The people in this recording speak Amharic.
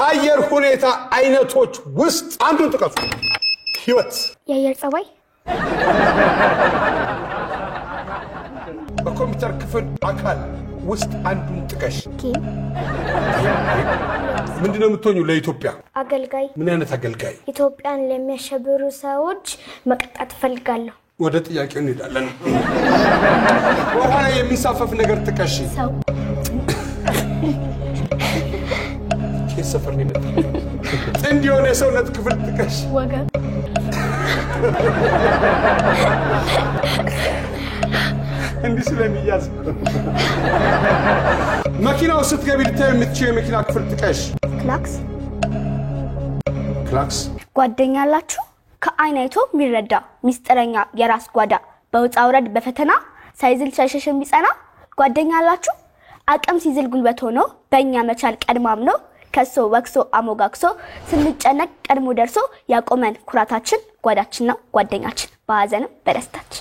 ከአየር ሁኔታ አይነቶች ውስጥ አንዱን ጥቀሱ ህይወት የአየር ጸባይ በኮምፒውተር ክፍል አካል ውስጥ አንዱን ጥቀሽ ምንድነው የምትሆኚው ለኢትዮጵያ አገልጋይ ምን አይነት አገልጋይ ኢትዮጵያን ለሚያሸብሩ ሰዎች መቅጣት ፈልጋለሁ ወደ ጥያቄው እንሄዳለን ወኋላ የሚሳፈፍ ነገር ጥቀሽ ሰው ሰፈር ነው እንዲሆነ ሰውነት ክፍል ጥቀሽ ወገብ እንዲህ ስለሚያዝ መኪናው ስትገቢ ልታይ የምትችይው የመኪና ክፍል ጥቀሽ ክላክስ ጓደኛላችሁ ከአይናይቶ ሚረዳ ሚስጥረኛ የራስ ጓዳ በውጣ ውረድ በፈተና ሳይዝል ሸሸሽም ቢጸና ጓደኛላችሁ አቅም ሲዝል ጉልበት ሆኖ በእኛ መቻል ቀድማም ነው ከሶ ወክሶ አሞጋክሶ ስንጨነቅ ቀድሞ ደርሶ ያቆመን ኩራታችን ጓዳችን ነው ጓደኛችን በአዘንም በደስታችን